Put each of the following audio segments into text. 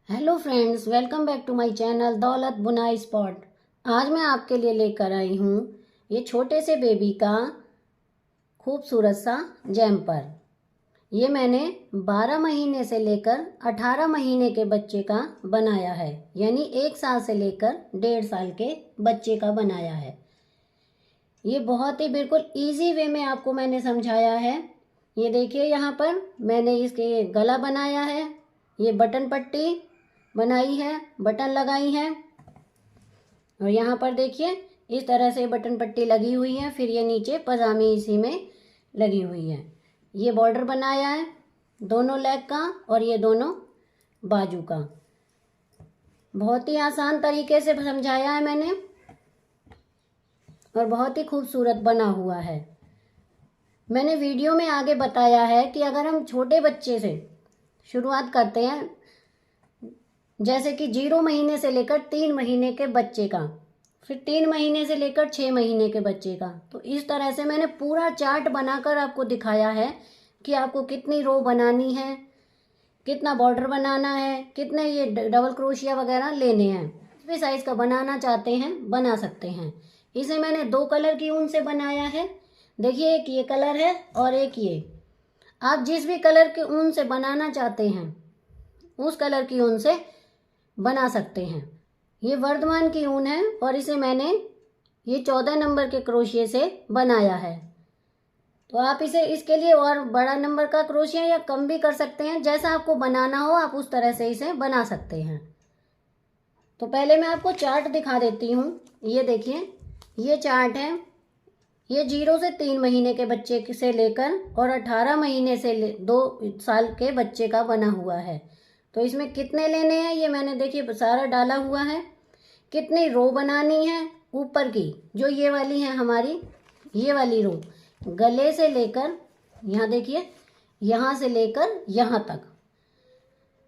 Hello friends, welcome back to my channel दौलत बुनाई spot. आज मैं आपके लिए लेकर आई हूँ ये छोटे से बेबी का खूबसूरत सा जैम्पर। ये मैंने 12 महीने से लेकर 18 महीने के बच्चे का बनाया है, यानी 1 साल से लेकर 1.5 साल के बच्चे का बनाया है। ये बहुत ही बिल्कुल इजी वे में आपको मैंने समझाया है। ये देखिए, यहाँ पर मैंने इसके गला बनाया है, ये बटन पट्टी बनाई है, बटन लगाई है, और यहाँ पर देखिए इस तरह से बटन पट्टी लगी हुई है। फिर ये नीचे पजामी इसी में लगी हुई है। ये बॉर्डर बनाया है दोनों लेग का और ये दोनों बाजू का। बहुत ही आसान तरीके से समझाया है मैंने और बहुत ही खूबसूरत बना हुआ है। मैंने वीडियो में आगे बताया है कि अगर हम छोटे बच्चे से शुरुआत करते हैं, जैसे कि 0 महीने से लेकर 3 महीने के बच्चे का, फिर 3 महीने से लेकर 6 महीने के बच्चे का, तो इस तरह से मैंने पूरा चार्ट बनाकर आपको दिखाया है कि आपको कितनी रो बनानी है, कितना बॉर्डर बनाना है, कितने ये डबल क्रोशिया वगैरह लेने हैं। जिस भी साइज का बनाना चाहते हैं बना सकते हैं। इसे मैंने 2 कलर की ऊन से बनाया है। देखिए, एक ये कलर है और एक ये। आप जिस भी कलर के ऊन से बनाना चाहते हैं उस कलर की ऊन से बना सकते हैं। ये वर्धमान की ऊन है और इसे मैंने ये 14 नंबर के क्रोशिये से बनाया है। तो आप इसे इसके लिए और बड़ा नंबर का क्रोशिया या कम भी कर सकते हैं, जैसा आपको बनाना हो आप उस तरह से इसे बना सकते हैं। तो पहले मैं आपको चार्ट दिखा देती हूँ। ये देखिए, ये चार्ट है। ये 0 से 3 महीने के बच्चे से लेकर और 18 महीने से 2 साल के बच्चे का बना हुआ है। तो इसमें कितने लेने हैं ये मैंने देखिए सारा डाला हुआ है। कितनी रो बनानी है ऊपर की, जो ये वाली है हमारी, ये वाली रो गले से लेकर यहाँ देखिए, यहाँ से लेकर यहाँ तक।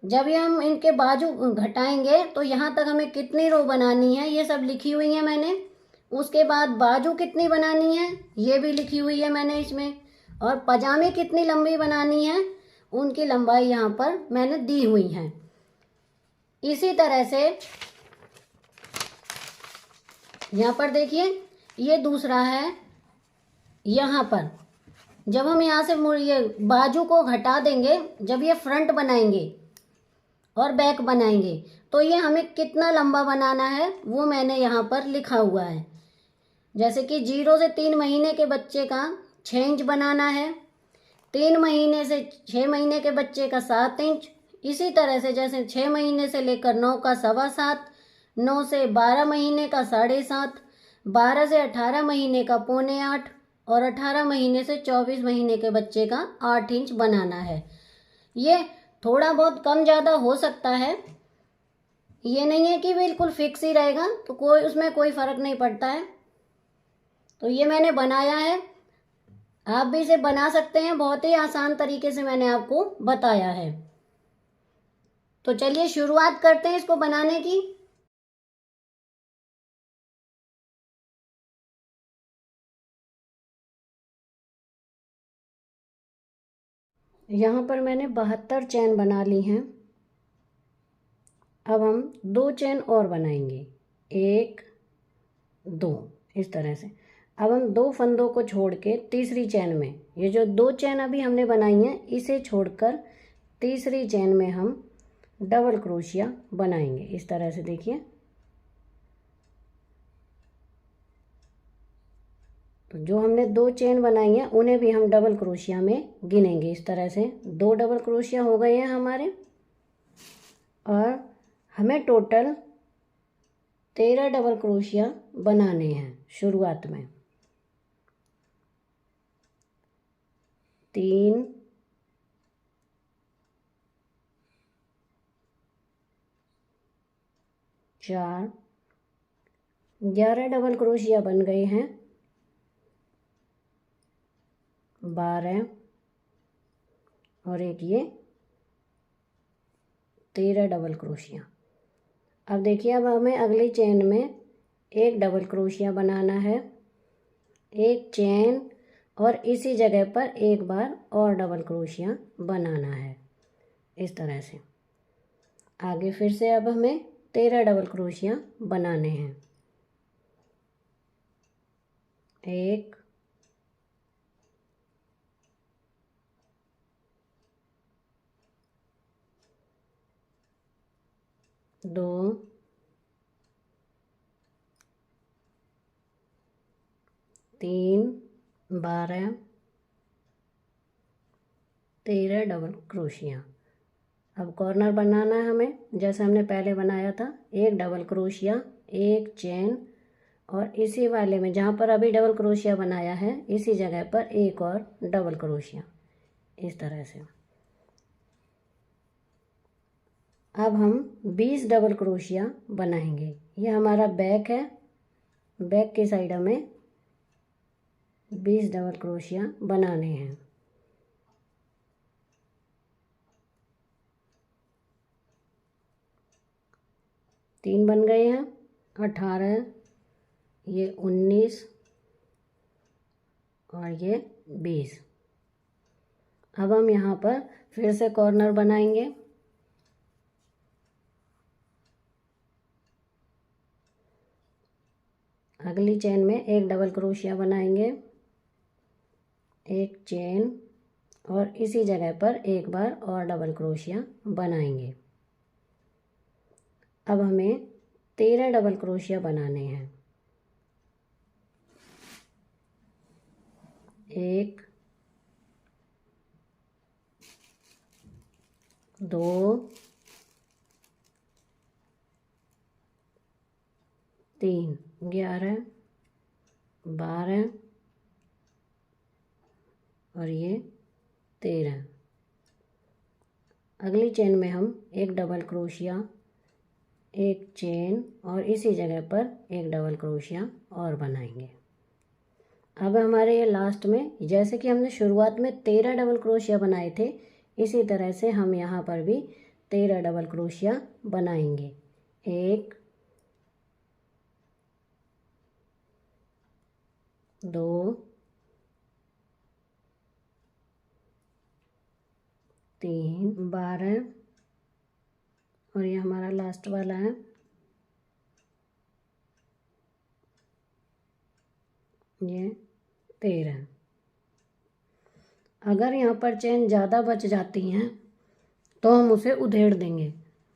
जब ये हम इनके बाजू घटाएंगे तो यहाँ तक हमें कितनी रो बनानी है ये सब लिखी हुई है मैंने। उसके बाद बाजू कितनी बनानी है ये भी लिखी हुई है मैंने इसमें, और पजामे कितनी लंबी बनानी है उनकी लंबाई यहाँ पर मैंने दी हुई है। इसी तरह से यहाँ पर देखिए, ये दूसरा है। यहाँ पर जब हम यहाँ से ये बाजू को घटा देंगे, जब ये फ्रंट बनाएंगे और बैक बनाएंगे तो ये हमें कितना लंबा बनाना है वो मैंने यहाँ पर लिखा हुआ है। जैसे कि 0 से 3 महीने के बच्चे का 6 इंच बनाना है, 3 महीने से 6 महीने के बच्चे का 7 इंच, इसी तरह से जैसे 6 महीने से लेकर 9 का 7.25, 9 से 12 महीने का 7.5, 12 से 18 महीने का 7.25 और 18 महीने से 24 महीने के बच्चे का 8 इंच बनाना है। ये थोड़ा बहुत कम ज़्यादा हो सकता है, ये नहीं है कि बिल्कुल फिक्स ही रहेगा, तो कोई उसमें कोई फ़र्क नहीं पड़ता है। तो ये मैंने बनाया है, आप भी इसे बना सकते हैं। बहुत ही आसान तरीके से मैंने आपको बताया है। तो चलिए शुरुआत करते हैं इसको बनाने की। यहाँ पर मैंने 72 चैन बना ली हैं। अब हम 2 चैन और बनाएंगे, 1 2, इस तरह से। अब हम 2 फंदों को छोड़ के तीसरी चैन में, ये जो 2 चैन अभी हमने बनाई हैं इसे छोड़कर तीसरी चैन में हम डबल क्रोशिया बनाएंगे। इस तरह से देखिए, तो जो हमने 2 चेन बनाई हैं उन्हें भी हम डबल क्रोशिया में गिनेंगे। इस तरह से 2 डबल क्रोशिया हो गए हैं हमारे, और हमें टोटल 13 डबल क्रोशिया बनाने हैं शुरुआत में। 3 4 11 डबल क्रोशिया बन गए हैं। 12 और एक ये 13 डबल क्रोशिया। अब देखिए, अब हमें अगली चेन में एक डबल क्रोशिया बनाना है, एक चेन, और इसी जगह पर एक बार और डबल क्रोशिया बनाना है। इस तरह से आगे फिर से अब हमें 13 डबल क्रोशिया बनाने हैं। 1 2 3 12 13 डबल क्रोशिया। अब कॉर्नर बनाना है हमें, जैसे हमने पहले बनाया था। 1 डबल क्रोशिया, 1 चेन, और इसी वाले में जहाँ पर अभी डबल क्रोशिया बनाया है इसी जगह पर एक और डबल क्रोशिया, इस तरह से। अब हम 20 डबल क्रोशिया बनाएंगे। ये हमारा बैक है, बैक की साइड हमें 20 डबल क्रोशिया बनाने हैं। तीन बन गए हैं, 18, ये 19 और ये 20। अब हम यहाँ पर फिर से कॉर्नर बनाएंगे। अगली चेन में एक डबल क्रोशिया बनाएंगे, एक चेन, और इसी जगह पर एक बार और डबल क्रोशिया बनाएंगे। अब हमें 13 डबल क्रोशिया बनाने हैं। 1 2 3 11 12 और ये 13। अगली चेन में हम एक डबल क्रोशिया, एक चेन, और इसी जगह पर एक डबल क्रोशिया और बनाएंगे। अब हमारे ये लास्ट में, जैसे कि हमने शुरुआत में 13 डबल क्रोशिया बनाए थे, इसी तरह से हम यहाँ पर भी 13 डबल क्रोशिया बनाएंगे। 1 2 3 12 और ये हमारा लास्ट वाला है, ये 13। अगर यहाँ पर चेन ज़्यादा बच जाती हैं तो हम उसे उधेड़ देंगे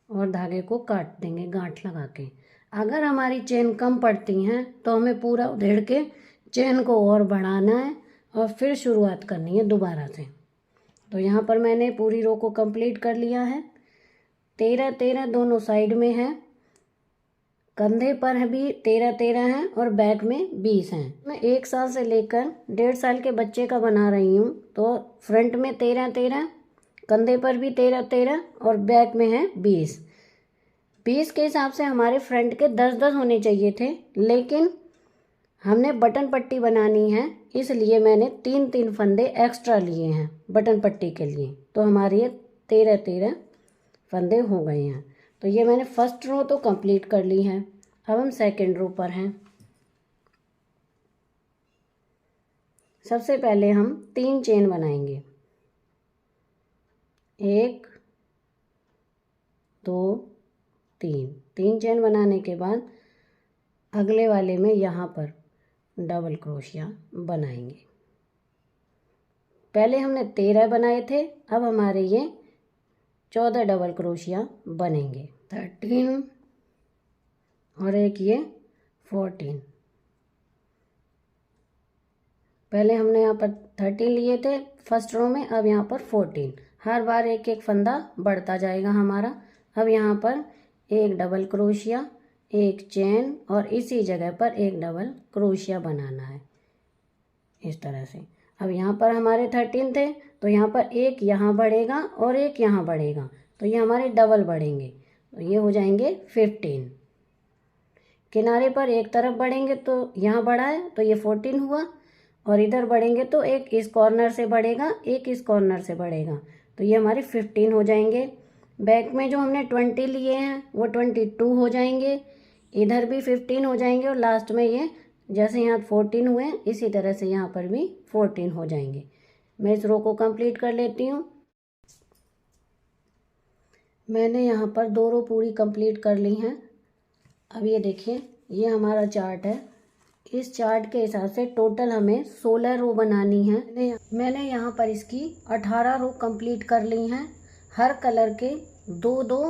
और धागे को काट देंगे गांठ लगा के। अगर हमारी चेन कम पड़ती हैं तो हमें पूरा उधेड़ के चेन को और बढ़ाना है और फिर शुरुआत करनी है दोबारा से। तो यहाँ पर मैंने पूरी रो को कंप्लीट कर लिया है। 13 13 दोनों साइड में है, कंधे पर भी 13 13 हैं और बैक में 20 हैं। मैं 1 साल से लेकर 1.5 साल के बच्चे का बना रही हूँ, तो फ्रंट में 13 13, कंधे पर भी 13 13 और बैक में है 20। 20 के हिसाब से हमारे फ्रंट के 10 10 होने चाहिए थे, लेकिन हमने बटन पट्टी बनानी है इसलिए मैंने 3 3 फंदे एक्स्ट्रा लिए हैं बटन पट्टी के लिए, तो हमारे ये 13 13 फंदे हो गए हैं। तो ये मैंने फर्स्ट रो तो कंप्लीट कर ली है। अब हम सेकंड रो पर हैं। सबसे पहले हम 3 चेन बनाएंगे, 1 2 3। 3 चेन बनाने के बाद अगले वाले में यहाँ पर डबल क्रोशिया बनाएंगे। पहले हमने 13 बनाए थे, अब हमारे ये 14 डबल क्रोशिया बनेंगे। 13 और एक ये 14। पहले हमने यहाँ पर 13 लिए थे फर्स्ट रो में, अब यहाँ पर 14। हर बार एक एक फंदा बढ़ता जाएगा हमारा। अब यहाँ पर एक डबल क्रोशिया, एक चेन, और इसी जगह पर एक डबल क्रोशिया बनाना है, इस तरह से। अब यहाँ पर हमारे 13 थे, तो यहाँ पर एक यहाँ बढ़ेगा और एक यहाँ बढ़ेगा, तो ये हमारे डबल बढ़ेंगे, तो ये हो जाएंगे 15। किनारे पर एक तरफ बढ़ेंगे तो यहाँ बढ़ा है तो ये 14 हुआ, और इधर बढ़ेंगे तो एक इस कॉर्नर से बढ़ेगा, एक इस कॉर्नर से बढ़ेगा, तो ये हमारे 15 हो जाएंगे। बैक में जो हमने 20 लिए हैं वो 22 हो जाएंगे, इधर भी 15 हो जाएंगे, और लास्ट में ये जैसे यहाँ 14 हुए इसी तरह से यहाँ पर भी 14 हो जाएंगे। मैं इस रो को कंप्लीट कर लेती हूँ। मैंने यहाँ पर 2 रो पूरी कंप्लीट कर ली हैं। अब ये देखिए, ये हमारा चार्ट है। इस चार्ट के हिसाब से टोटल हमें 16 रो बनानी है। मैंने यहाँ पर इसकी 18 रो कंप्लीट कर ली हैं। हर कलर के 2-2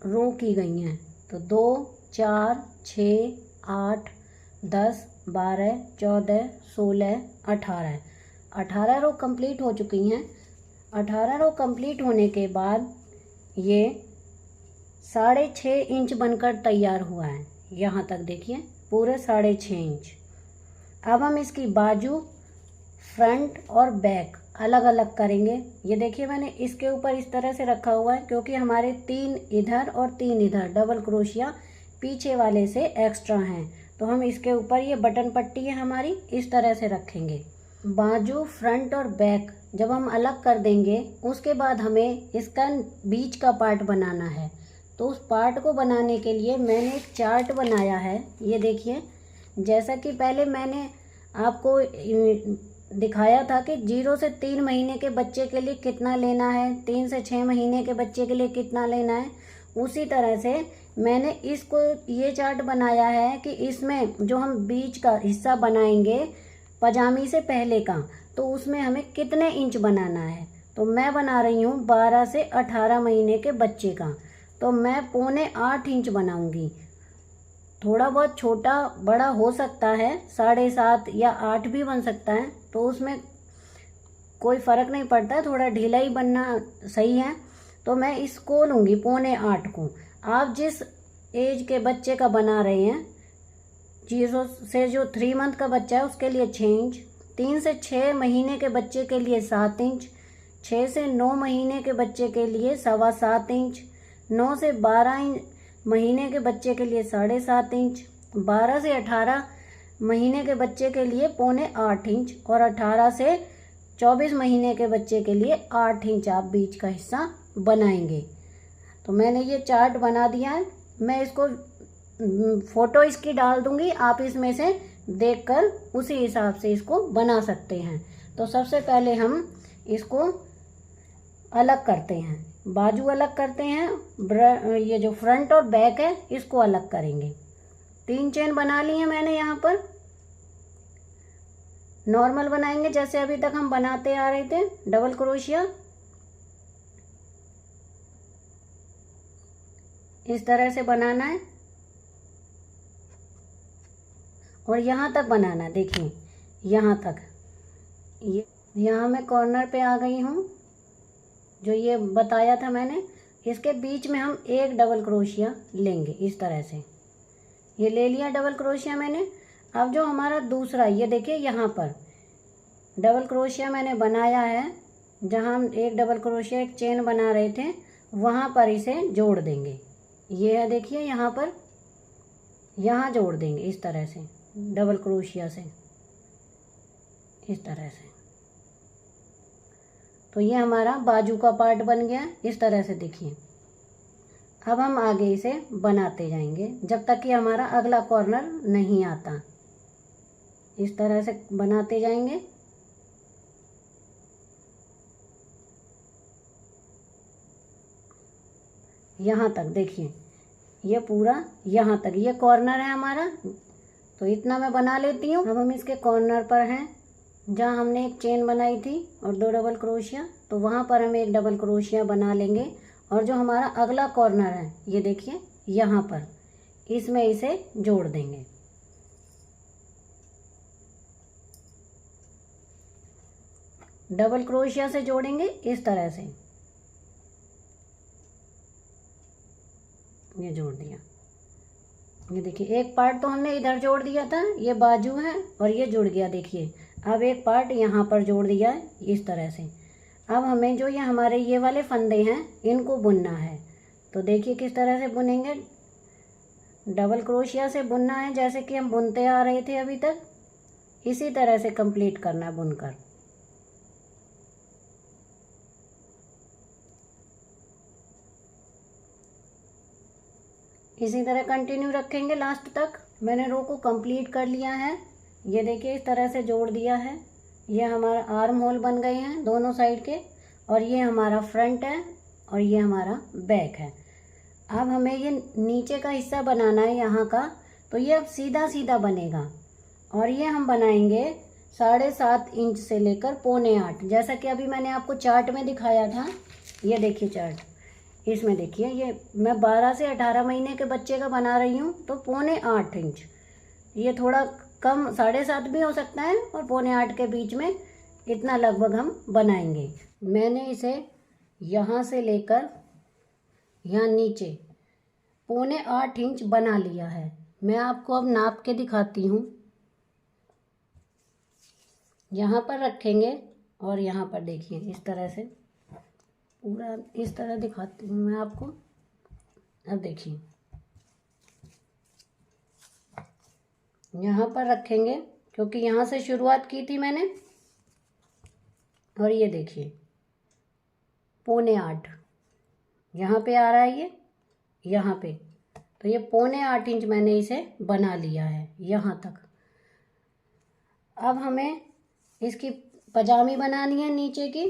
रो की गई हैं। तो 2, 4, 6, 8, 10, 12, 14, 16, 18 रो कंप्लीट हो चुकी हैं। 18 रो कंप्लीट होने के बाद ये 6.5 इंच बनकर तैयार हुआ है। यहाँ तक देखिए, पूरे 6.5 इंच। अब हम इसकी बाजू, फ्रंट और बैक अलग अलग करेंगे। ये देखिए, मैंने इसके ऊपर इस तरह से रखा हुआ है क्योंकि हमारे 3 इधर और 3 इधर डबल क्रोशिया पीछे वाले से एक्स्ट्रा हैं। तो हम इसके ऊपर, ये बटन पट्टी है हमारी, इस तरह से रखेंगे। बाजू, फ्रंट और बैक जब हम अलग कर देंगे, उसके बाद हमें इसका बीच का पार्ट बनाना है। तो उस पार्ट को बनाने के लिए मैंने एक चार्ट बनाया है। ये देखिए, जैसा कि पहले मैंने आपको दिखाया था कि 0 से 3 महीने के बच्चे के लिए कितना लेना है, 3 से 6 महीने के बच्चे के लिए कितना लेना है, उसी तरह से मैंने इसको ये चार्ट बनाया है कि इसमें जो हम बीच का हिस्सा बनाएंगे पजामी से पहले का, तो उसमें हमें कितने इंच बनाना है। तो मैं बना रही हूँ 12 से 18 महीने के बच्चे का, तो मैं 7.25 इंच बनाऊंगी। थोड़ा बहुत छोटा बड़ा हो सकता है, 7.5 या 8 भी बन सकता है, तो उसमें कोई फ़र्क नहीं पड़ता है, थोड़ा ढीला ही बनना सही है। तो मैं इसको लूँगी 7.25 को। आप जिस एज के बच्चे का बना रहे हैं, 0 से जो 3 मंथ का बच्चा है उसके लिए 6 इंच, 3 से 6 महीने के बच्चे के लिए 7 इंच, 6 से 9 महीने के बच्चे के लिए 7.25 इंच, 9 से 12 महीने के बच्चे के लिए 7.5 इंच, 12 से 18 महीने के बच्चे के लिए 7.25 इंच और 18 से 24 महीने के बच्चे के लिए 8 इंच आप बीच का हिस्सा बनाएंगे। तो मैंने ये चार्ट बना दिया है। मैं इसको फ़ोटो इसकी डाल दूंगी, आप इसमें से देखकर उसी हिसाब से इसको बना सकते हैं। तो सबसे पहले हम इसको अलग करते हैं, बाजू अलग करते हैं, ये जो फ्रंट और बैक है इसको अलग करेंगे। 3 चेन बना ली है मैंने। यहाँ पर नॉर्मल बनाएंगे जैसे अभी तक हम बनाते आ रहे थे, डबल क्रोशिया इस तरह से बनाना है और यहाँ तक बनाना। देखिए, यहाँ तक, ये यहाँ मैं कॉर्नर पे आ गई हूँ जो ये बताया था मैंने। इसके बीच में हम एक डबल क्रोशिया लेंगे इस तरह से। ये ले लिया डबल क्रोशिया मैंने। अब जो हमारा दूसरा, ये देखिए यहाँ पर डबल क्रोशिया मैंने बनाया है, जहाँ हम एक डबल क्रोशिया एक चेन बना रहे थे, वहाँ पर इसे जोड़ देंगे। ये है, देखिए यहाँ पर, यहाँ जोड़ देंगे इस तरह से डबल क्रोशिया से, इस तरह से। तो ये हमारा बाजू का पार्ट बन गया इस तरह से। देखिए, अब हम आगे इसे बनाते जाएंगे जब तक कि हमारा अगला कॉर्नर नहीं आता। इस तरह से बनाते जाएंगे। यहाँ तक देखिए, ये पूरा यहाँ तक ये कॉर्नर है हमारा। तो इतना मैं बना लेती हूँ। अब हम इसके कॉर्नर पर हैं जहाँ हमने एक चेन बनाई थी और 2 डबल क्रोशिया, तो वहाँ पर हम एक डबल क्रोशिया बना लेंगे। और जो हमारा अगला कॉर्नर है, ये देखिए यहाँ पर, इसमें इसे जोड़ देंगे। डबल क्रोशिया से जोड़ेंगे इस तरह से। ये जोड़ दिया। ये देखिए, एक पार्ट तो हमने इधर जोड़ दिया था, ये बाजू है और ये जुड़ गया। देखिए, अब एक पार्ट यहाँ पर जोड़ दिया है इस तरह से। अब हमें जो ये हमारे ये वाले फंदे हैं इनको बुनना है। तो देखिए किस तरह से बुनेंगे। डबल क्रोशिया से बुनना है जैसे कि हम बुनते आ रहे थे अभी तक, इसी तरह से कंप्लीट करना है बुनकर। इसी तरह कंटिन्यू रखेंगे लास्ट तक। मैंने रो को कंप्लीट कर लिया है। ये देखिए इस तरह से जोड़ दिया है। ये हमारा आर्म होल बन गए हैं दोनों साइड के, और ये हमारा फ्रंट है और ये हमारा बैक है। अब हमें ये नीचे का हिस्सा बनाना है यहाँ का, तो ये अब सीधा सीधा बनेगा और ये हम बनाएंगे 7.5 इंच से लेकर 7.25। जैसा कि अभी मैंने आपको चार्ट में दिखाया था, ये देखिए चार्ट, इसमें देखिए ये मैं 12 से 18 महीने के बच्चे का बना रही हूँ, तो 7.25 इंच, ये थोड़ा कम 7.5 भी हो सकता है और 7.25 के बीच में, इतना लगभग हम बनाएंगे। मैंने इसे यहाँ से लेकर यहाँ नीचे 7.25 इंच बना लिया है। मैं आपको अब नाप के दिखाती हूँ। यहाँ पर रखेंगे और यहाँ पर देखिए इस तरह से पूरा इस तरह दिखाती हूँ मैं आपको। अब देखिए यहाँ पर रखेंगे क्योंकि यहाँ से शुरुआत की थी मैंने, और ये देखिए 7.25 यहाँ पे आ रहा है, ये यहाँ पे, तो ये 7.25 इंच मैंने इसे बना लिया है यहाँ तक। अब हमें इसकी पजामी बनानी है नीचे की,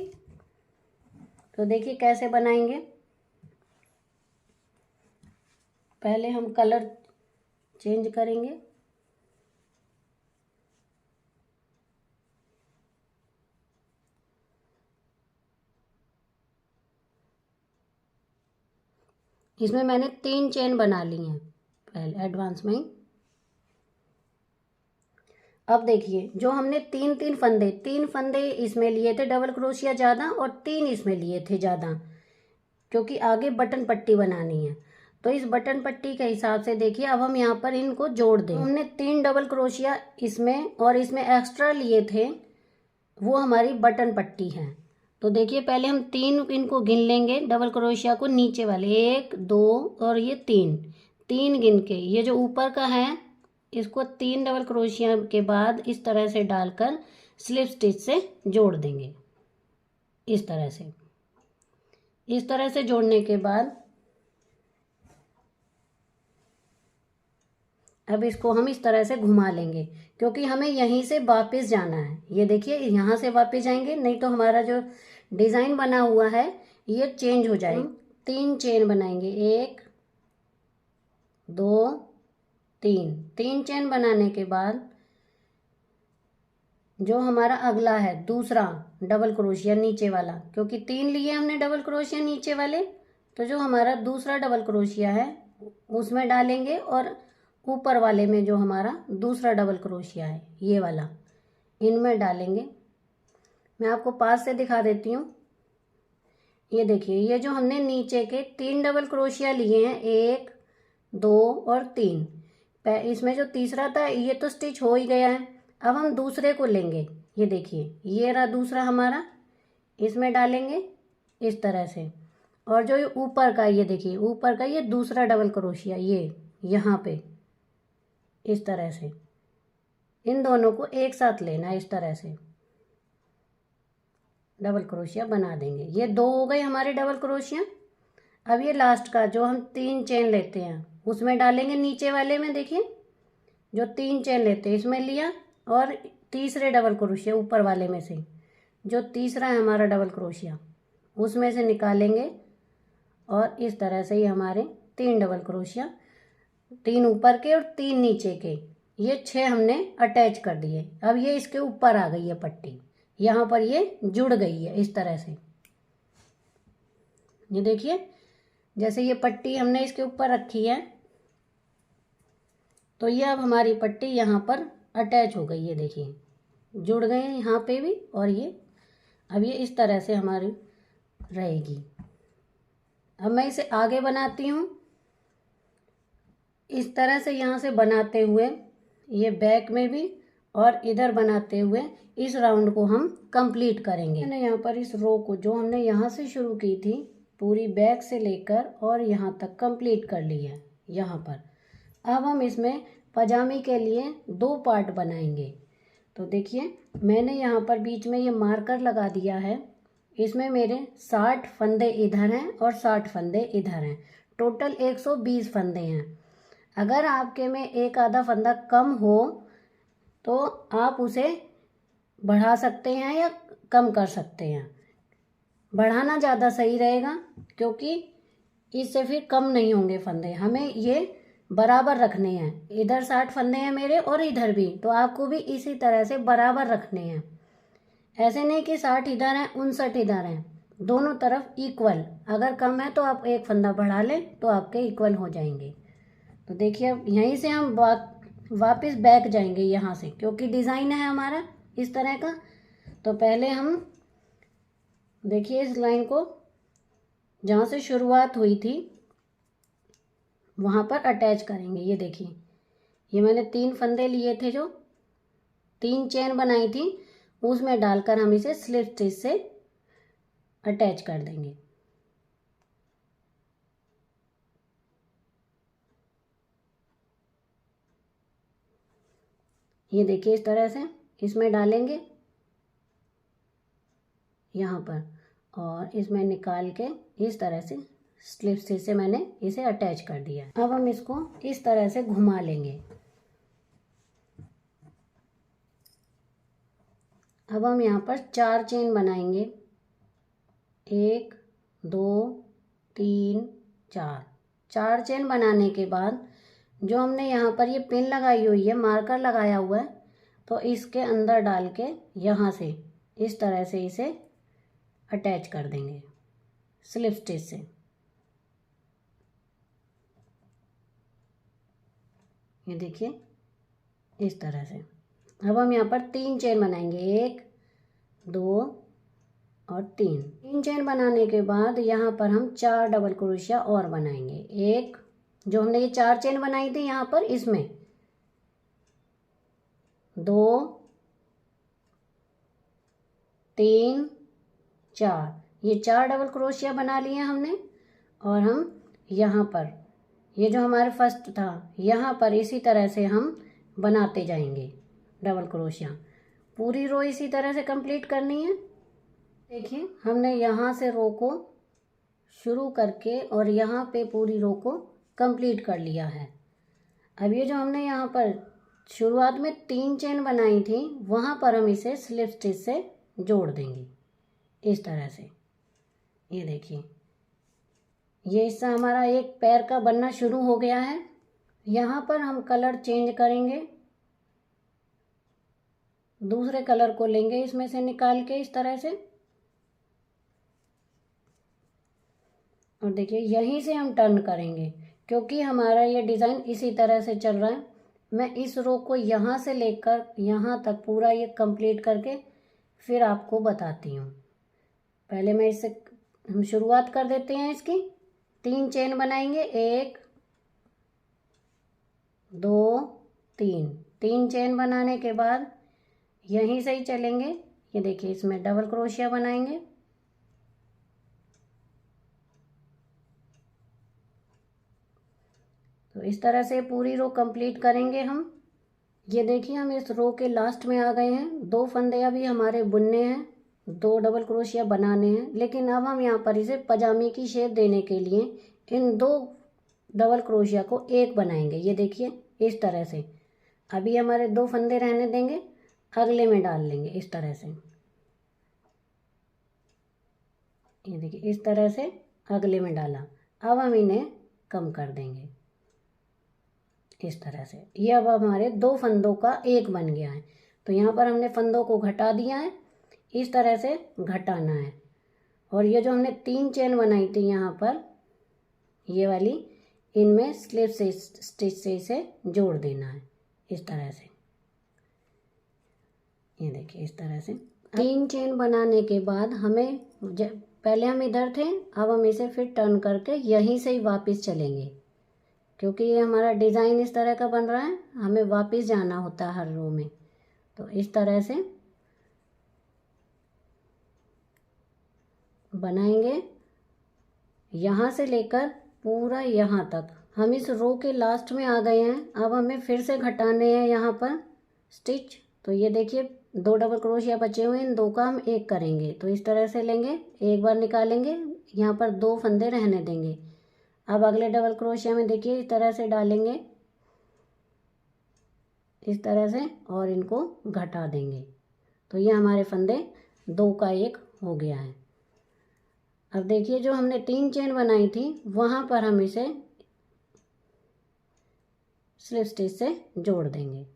तो देखिए कैसे बनाएंगे। पहले हम कलर चेंज करेंगे। इसमें मैंने 3 चेन बना ली हैं पहले एडवांस में ही। अब देखिए जो हमने 3 फंदे इसमें लिए थे डबल क्रोशिया ज़्यादा, और 3 इसमें लिए थे ज़्यादा, क्योंकि आगे बटन पट्टी बनानी है। तो इस बटन पट्टी के हिसाब से देखिए अब हम यहाँ पर इनको जोड़ दें। हमने 3 डबल क्रोशिया इसमें और इसमें एक्स्ट्रा लिए थे, वो हमारी बटन पट्टी है। तो देखिए पहले हम 3 इनको गिन लेंगे डबल क्रोशिया को, नीचे वाले 1 2 और ये 3 गिन के, ये जो ऊपर का है इसको 3 डबल क्रोशिया के बाद इस तरह से डालकर स्लिप स्टिच से जोड़ देंगे। इस तरह से जोड़ने के बाद अब इसको हम इस तरह से घुमा लेंगे, क्योंकि हमें यहीं से वापस जाना है। ये देखिए यहाँ से वापस जाएंगे, नहीं तो हमारा जो डिज़ाइन बना हुआ है ये चेंज हो जाएगा। 3 चेन बनाएंगे, 1 2 3 चेन बनाने के बाद जो हमारा अगला है दूसरा डबल क्रोशिया नीचे वाला, क्योंकि 3 लिए हमने डबल क्रोशिया नीचे वाले, तो जो हमारा दूसरा डबल क्रोशिया है उसमें डालेंगे, और ऊपर वाले में जो हमारा दूसरा डबल क्रोशिया है ये वाला, इनमें डालेंगे। मैं आपको पास से दिखा देती हूँ। ये देखिए ये जो हमने नीचे के 3 डबल क्रोशिया लिए हैं, 1 2 और 3, इसमें जो तीसरा था ये तो स्टिच हो ही गया है। अब हम दूसरे को लेंगे, ये देखिए ये रहा दूसरा हमारा, इसमें डालेंगे इस तरह से, और जो ये ऊपर का, ये देखिए ऊपर का ये दूसरा डबल क्रोशिया, ये यहाँ पे इस तरह से इन दोनों को एक साथ लेना, इस तरह से डबल क्रोशिया बना देंगे। ये 2 हो गए हमारे डबल क्रोशिया। अब ये लास्ट का जो हम 3 चेन लेते हैं उसमें डालेंगे, नीचे वाले में देखिए जो 3 चेन लेते हैं इसमें लिया, और तीसरे डबल क्रोशिया ऊपर वाले में से जो तीसरा है हमारा डबल क्रोशिया उसमें से निकालेंगे, और इस तरह से ही हमारे 3 डबल क्रोशिया, 3 ऊपर के और 3 नीचे के, ये 6 हमने अटैच कर दिए। अब ये इसके ऊपर आ गई है पट्टी, यहाँ पर ये जुड़ गई है इस तरह से। ये देखिए जैसे ये पट्टी हमने इसके ऊपर रखी है, तो ये अब हमारी पट्टी यहाँ पर अटैच हो गई है, देखिए जुड़ गए हैं यहाँ पे भी, और ये अब ये इस तरह से हमारी रहेगी। अब मैं इसे आगे बनाती हूँ। इस तरह से यहाँ से बनाते हुए ये बैक में भी और इधर बनाते हुए इस राउंड को हम कंप्लीट करेंगे। मैंने यहाँ पर इस रो को जो हमने यहाँ से शुरू की थी पूरी बैक से लेकर और यहाँ तक कंप्लीट कर ली है यहाँ पर। अब हम इसमें पजामी के लिए 2 पार्ट बनाएंगे। तो देखिए मैंने यहाँ पर बीच में ये मार्कर लगा दिया है, इसमें मेरे 60 फंदे इधर हैं और 60 फंदे इधर हैं, टोटल 120 फंदे हैं। अगर आपके में एक आधा फंदा कम हो तो आप उसे बढ़ा सकते हैं या कम कर सकते हैं। बढ़ाना ज़्यादा सही रहेगा, क्योंकि इससे फिर कम नहीं होंगे फंदे, हमें ये बराबर रखने हैं। इधर 60 फंदे हैं मेरे और इधर भी, तो आपको भी इसी तरह से बराबर रखने हैं। ऐसे नहीं कि 60 इधर हैं 59 इधर हैं, दोनों तरफ इक्वल। अगर कम है तो आप एक फंदा बढ़ा लें तो आपके इक्वल हो जाएंगे। तो देखिए अब यहीं से हम वापस बैक जाएंगे यहाँ से, क्योंकि डिज़ाइन है हमारा इस तरह का। तो पहले हम देखिए इस लाइन को जहाँ से शुरुआत हुई थी वहाँ पर अटैच करेंगे। ये देखिए, ये मैंने 3 फंदे लिए थे, जो 3 चेन बनाई थी, उसमें डालकर हम इसे स्लिप स्टिच से अटैच कर देंगे। ये देखिए इस तरह से इसमें डालेंगे यहाँ पर, और इसमें निकाल के इस तरह से स्लिप स्टिच से मैंने इसे अटैच कर दिया। अब हम इसको इस तरह से घुमा लेंगे। अब हम यहाँ पर 4 चेन बनाएंगे, 1 2 3 4 चेन बनाने के बाद जो हमने यहाँ पर ये पिन लगाई हुई है, मार्कर लगाया हुआ है, तो इसके अंदर डाल के यहाँ से इस तरह से इसे अटैच कर देंगे स्लिप स्टिच से। ये देखिए इस तरह से। अब हम यहाँ पर 3 चेन बनाएंगे, 1 2 और 3 चेन बनाने के बाद यहाँ पर हम 4 डबल क्रोशिया और बनाएंगे। एक जो हमने ये 4 चेन बनाई थी यहाँ पर, इसमें 2 3 4, ये 4 डबल क्रोशिया बना लिए हमने। और हम यहाँ पर ये जो हमारे फर्स्ट था, यहाँ पर इसी तरह से हम बनाते जाएंगे डबल क्रोशिया। पूरी रो इसी तरह से कंप्लीट करनी है। देखिए हमने यहाँ से रो को शुरू करके और यहाँ पे पूरी रो को कंप्लीट कर लिया है। अब ये जो हमने यहाँ पर शुरुआत में 3 चेन बनाई थी, वहाँ पर हम इसे स्लिप स्टिच से जोड़ देंगे इस तरह से। ये देखिए ये हिस्सा हमारा एक पैर का बनना शुरू हो गया है। यहाँ पर हम कलर चेंज करेंगे, दूसरे कलर को लेंगे इसमें से निकाल के इस तरह से। और देखिए यहीं से हम टर्न करेंगे, क्योंकि हमारा ये डिज़ाइन इसी तरह से चल रहा है। मैं इस रो को यहाँ से लेकर यहाँ तक पूरा ये कंप्लीट करके फिर आपको बताती हूँ। पहले मैं इससे हम शुरुआत कर देते हैं इसकी। 3 चेन बनाएंगे, 1 2 3 चेन बनाने के बाद यहीं से ही चलेंगे। ये देखिए इसमें डबल क्रोशिया बनाएंगे। तो इस तरह से पूरी रो कंप्लीट करेंगे हम। ये देखिए हम इस रो के लास्ट में आ गए हैं। 2 फंदे अभी हमारे बुनने हैं, 2 डबल क्रोशिया बनाने हैं, लेकिन अब हम यहाँ पर इसे पजामे की शेप देने के लिए इन 2 डबल क्रोशिया को एक बनाएंगे। ये देखिए इस तरह से। अभी हमारे 2 फंदे रहने देंगे, अगले में डाल लेंगे इस तरह से। ये देखिए इस तरह से अगले में डाला। अब हम इन्हें कम कर देंगे इस तरह से। ये अब हमारे 2 फंदों का एक बन गया है। तो यहाँ पर हमने फंदों को घटा दिया है, इस तरह से घटाना है। और ये जो हमने 3 चेन बनाई थी यहाँ पर, ये वाली, इनमें स्लिप स्टिच से इसे जोड़ देना है इस तरह से। ये देखिए इस तरह से 3 चेन बनाने के बाद हमें पहले हम इधर थे, अब हम इसे फिर टर्न करके यहीं से ही वापस चलेंगे, क्योंकि ये हमारा डिज़ाइन इस तरह का बन रहा है, हमें वापस जाना होता है हर रो में। तो इस तरह से बनाएंगे, यहाँ से लेकर पूरा यहाँ तक। हम इस रो के लास्ट में आ गए हैं। अब हमें फिर से घटाने हैं यहाँ पर स्टिच। तो ये देखिए 2 डबल क्रोशिया बचे हुए हैं, इन 2 का हम एक करेंगे। तो इस तरह से लेंगे, एक बार निकालेंगे, यहाँ पर 2 फंदे रहने देंगे। अब अगले डबल क्रोशिया में देखिए इस तरह से डालेंगे इस तरह से, और इनको घटा देंगे। तो ये हमारे फंदे 2 का 1 हो गया है। अब देखिए जो हमने 3 चेन बनाई थी वहाँ पर हम इसे स्लिप स्टिच से जोड़ देंगे।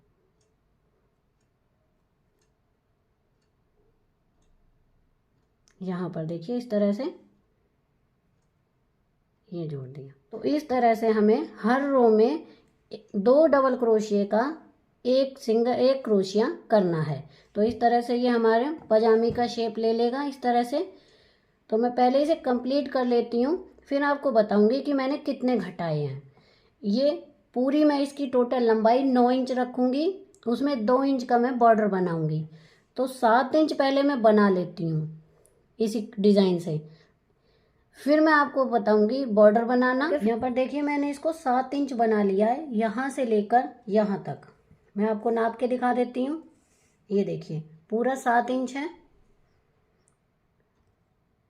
यहाँ पर देखिए इस तरह से ये जोड़ दिया। तो इस तरह से हमें हर रो में 2 डबल क्रोशिया का एक क्रोशिया करना है। तो इस तरह से ये हमारे पजामे का शेप ले लेगा इस तरह से। तो मैं पहले इसे कंप्लीट कर लेती हूँ, फिर आपको बताऊंगी कि मैंने कितने घटाए हैं। ये पूरी मैं इसकी टोटल लंबाई 9 इंच रखूँगी, उसमें 2 इंच का मैं बॉर्डर बनाऊंगी। तो 7 इंच पहले मैं बना लेती हूँ इसी डिज़ाइन से, फिर मैं आपको बताऊंगी बॉर्डर बनाना। यहाँ पर देखिए मैंने इसको 7 इंच बना लिया है, यहाँ से लेकर यहाँ तक। मैं आपको नाप के दिखा देती हूँ। ये देखिए पूरा 7 इंच है,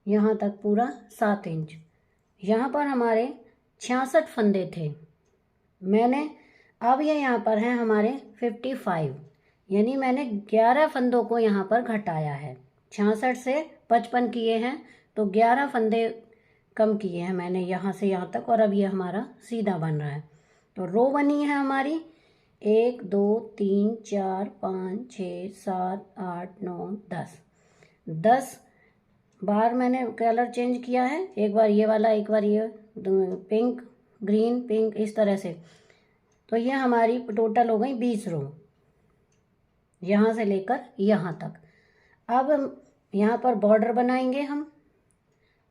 यहाँ तक पूरा 7 इंच। यहाँ पर हमारे 66 फंदे थे, मैंने अब ये यहाँ पर हैं हमारे 55, यानी मैंने 11 फंदों को यहाँ पर घटाया है। 66 से 55 किए हैं तो 11 फंदे कम किए हैं मैंने यहाँ से यहाँ तक, और अब ये हमारा सीधा बन रहा है। तो रो बनी है हमारी 1 2 3 4 5 6 7 8 9 10 बार मैंने कलर चेंज किया है, एक बार ये वाला, एक बार ये पिंक ग्रीन पिंक इस तरह से। तो ये हमारी टोटल हो गई 20 रो, यहाँ से लेकर यहाँ तक। अब यहाँ पर बॉर्डर बनाएंगे, हम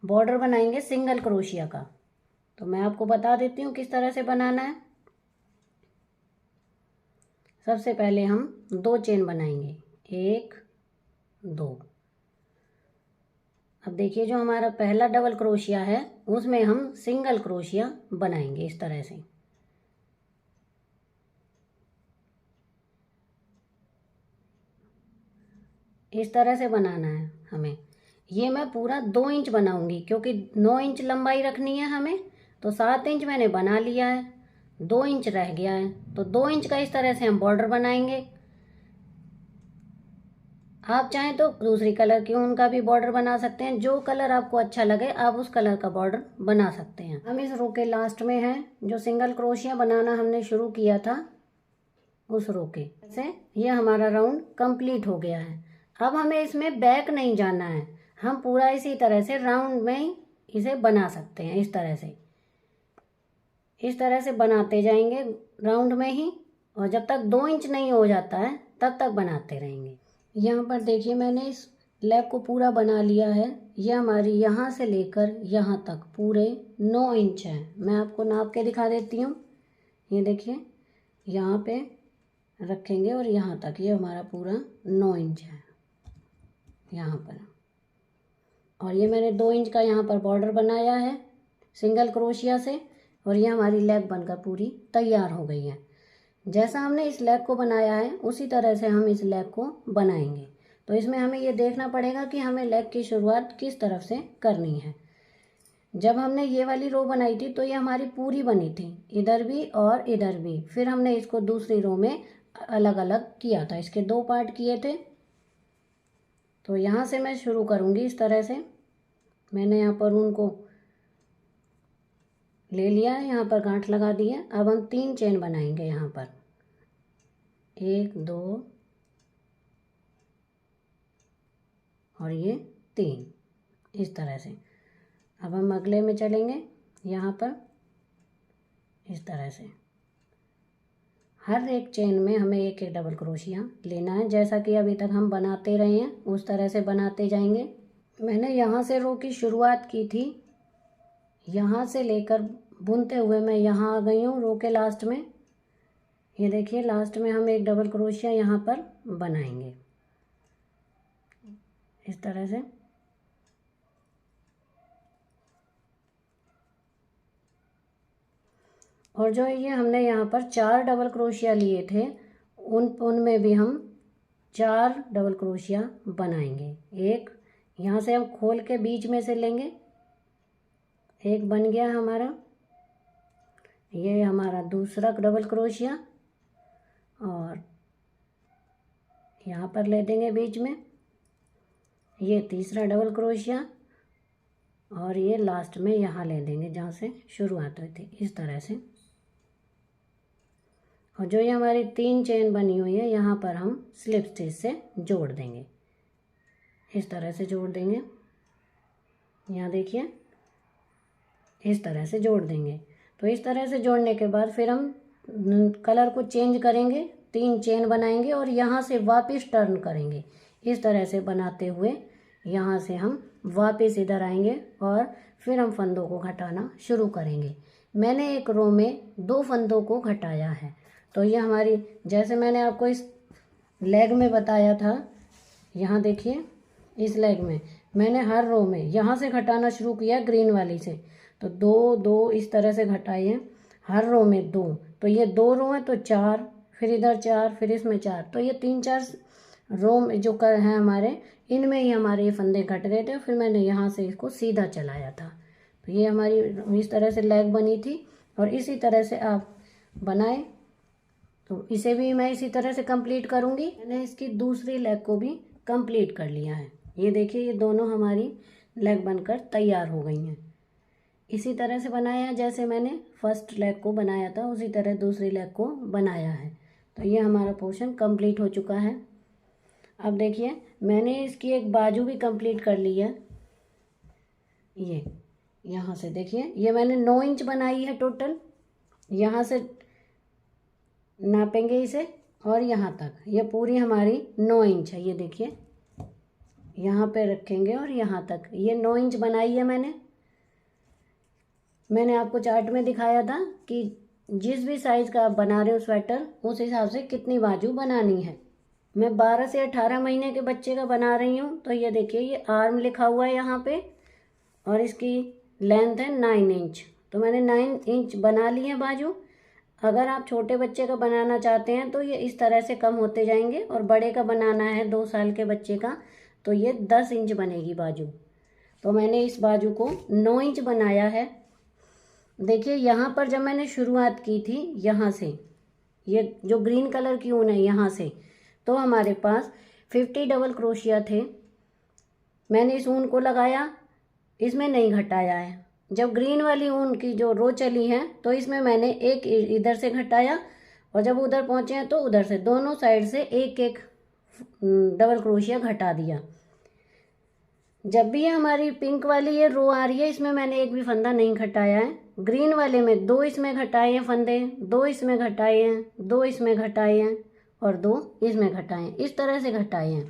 बॉर्डर बनाएंगे सिंगल क्रोशिया का। तो मैं आपको बता देती हूँ किस तरह से बनाना है। सबसे पहले हम 2 चेन बनाएंगे, 1 2। अब देखिए जो हमारा पहला डबल क्रोशिया है उसमें हम सिंगल क्रोशिया बनाएंगे इस तरह से। इस तरह से बनाना है हमें। ये मैं पूरा 2 इंच बनाऊंगी क्योंकि 9 इंच लंबाई रखनी है हमें, तो 7 इंच मैंने बना लिया है, 2 इंच रह गया है। तो 2 इंच का इस तरह से हम बॉर्डर बनाएंगे। आप चाहें तो दूसरी कलर की ऊन का भी बॉर्डर बना सकते हैं, जो कलर आपको अच्छा लगे आप उस कलर का बॉर्डर बना सकते हैं। हम इस रो के लास्ट में हैं, जो सिंगल क्रोशिया बनाना हमने शुरू किया था उस रो के से ये हमारा राउंड कंप्लीट हो गया है। अब हमें इसमें बैक नहीं जाना है, हम पूरा इसी तरह से राउंड में ही इसे बना सकते हैं। इस तरह से बनाते जाएंगे राउंड में ही, और जब तक 2 इंच नहीं हो जाता है तब तक बनाते रहेंगे। यहाँ पर देखिए मैंने इस लेग को पूरा बना लिया है। ये हमारी यहाँ से लेकर यहाँ तक पूरे 9 इंच है। मैं आपको नाप के दिखा देती हूँ। ये देखिए यहाँ पे रखेंगे और यहाँ तक ये हमारा पूरा 9 इंच है यहाँ पर। और ये मैंने 2 इंच का यहाँ पर बॉर्डर बनाया है सिंगल क्रोशिया से, और ये हमारी लेग बनकर पूरी तैयार हो गई है। जैसा हमने इस लेग को बनाया है उसी तरह से हम इस लेग को बनाएंगे। तो इसमें हमें ये देखना पड़ेगा कि हमें लेग की शुरुआत किस तरफ से करनी है। जब हमने ये वाली रो बनाई थी तो ये हमारी पूरी बनी थी, इधर भी और इधर भी। फिर हमने इसको दूसरी रो में अलग अलग किया था, इसके 2 पार्ट किए थे। तो यहाँ से मैं शुरू करूँगी इस तरह से। मैंने यहाँ पर उनको ले लिया है, यहाँ पर गांठ लगा दी है। अब हम 3 चेन बनाएंगे यहाँ पर, 1 2 और ये 3 इस तरह से। अब हम अगले में चलेंगे, यहाँ पर इस तरह से हर एक चेन में हमें एक एक डबल क्रोशिया लेना है, जैसा कि अभी तक हम बनाते रहे हैं उस तरह से बनाते जाएंगे। मैंने यहाँ से रो की शुरुआत की थी, यहाँ से लेकर बुनते हुए मैं यहाँ आ गई हूँ रो के लास्ट में। ये देखिए लास्ट में हम एक डबल क्रोशिया यहाँ पर बनाएंगे इस तरह से। और जो ये हमने यहाँ पर 4 डबल क्रोशिया लिए थे उनमें भी हम 4 डबल क्रोशिया बनाएंगे। एक यहाँ से हम खोल के बीच में से लेंगे, एक बन गया हमारा। ये हमारा दूसरा डबल क्रोशिया, और यहाँ पर ले देंगे बीच में, ये तीसरा डबल क्रोशिया, और ये लास्ट में यहाँ ले देंगे जहाँ से शुरुआत हुई थी, इस तरह से। और जो ये हमारी 3 चेन बनी हुई है यहाँ पर हम स्लिप स्टिच से जोड़ देंगे, इस तरह से जोड़ देंगे। यहाँ देखिए इस तरह से जोड़ देंगे। तो इस तरह से जोड़ने के बाद फिर हम कलर को चेंज करेंगे, 3 चेन बनाएंगे और यहाँ से वापस टर्न करेंगे। इस तरह से बनाते हुए यहाँ से हम वापस इधर आएंगे और फिर हम फंदों को घटाना शुरू करेंगे। मैंने एक रो में 2 फंदों को घटाया है। तो ये हमारी, जैसे मैंने आपको इस लेग में बताया था, यहाँ देखिए इस लेग में मैंने हर रो में यहाँ से घटाना शुरू किया ग्रीन वाली से। तो 2 2 इस तरह से घटाए हैं, हर रो में 2। तो ये 2 रो है तो 4, फिर इधर 4, फिर इसमें 4। तो ये 3-4 रो में जो कर हैं हमारे, इनमें ही हमारे ये फंदे घट गए थे। फिर मैंने यहाँ से इसको सीधा चलाया था। तो ये हमारी इस तरह से लेग बनी थी। और इसी तरह से आप बनाए तो इसे भी मैं इसी तरह से कंप्लीट करूँगी। मैंने इसकी दूसरी लेग को भी कंप्लीट कर लिया है। ये देखिए ये दोनों हमारी लेग बनकर तैयार हो गई हैं। इसी तरह से बनाया है, जैसे मैंने फर्स्ट लेग को बनाया था उसी तरह दूसरी लेग को बनाया है। तो ये हमारा पोर्शन कंप्लीट हो चुका है। अब देखिए मैंने इसकी एक बाजू भी कंप्लीट कर ली है। ये यहाँ से देखिए ये मैंने 9 इंच बनाई है टोटल। यहाँ से नापेंगे इसे और यहाँ तक, ये पूरी हमारी 9 इंच है। ये देखिए यहाँ पे रखेंगे और यहाँ तक ये 9 इंच बनाई है मैंने आपको चार्ट में दिखाया था कि जिस भी साइज़ का आप बना रहे हो स्वेटर, उस हिसाब से कितनी बाजू बनानी है। मैं 12 से 18 महीने के बच्चे का बना रही हूँ। तो ये देखिए ये आर्म लिखा हुआ है यहाँ पे और इसकी लेंथ है 9 इंच। तो मैंने 9 इंच बना ली है बाजू। अगर आप छोटे बच्चे का बनाना चाहते हैं तो ये इस तरह से कम होते जाएंगे, और बड़े का बनाना है 2 साल के बच्चे का तो ये 10 इंच बनेगी बाजू। तो मैंने इस बाजू को 9 इंच बनाया है। देखिए यहाँ पर जब मैंने शुरुआत की थी यहाँ से, ये जो ग्रीन कलर की ऊन है यहाँ से, तो हमारे पास 50 डबल क्रोशिया थे। मैंने इस ऊन को लगाया, इसमें नहीं घटाया है। जब ग्रीन वाली ऊन की जो रो चली है तो इसमें मैंने एक इधर से घटाया, और जब उधर पहुँचे हैं तो उधर से, दोनों साइड से एक एक डबल क्रोशिया घटा दिया। जब भी ये हमारी पिंक वाली ये रो आ रही है, इसमें मैंने एक भी फंदा नहीं घटाया है। ग्रीन वाले में 2 इसमें घटाए हैं फंदे, 2 इसमें घटाए हैं, 2 इसमें घटाए हैं और 2 इसमें घटाए हैं, इस तरह से घटाए हैं।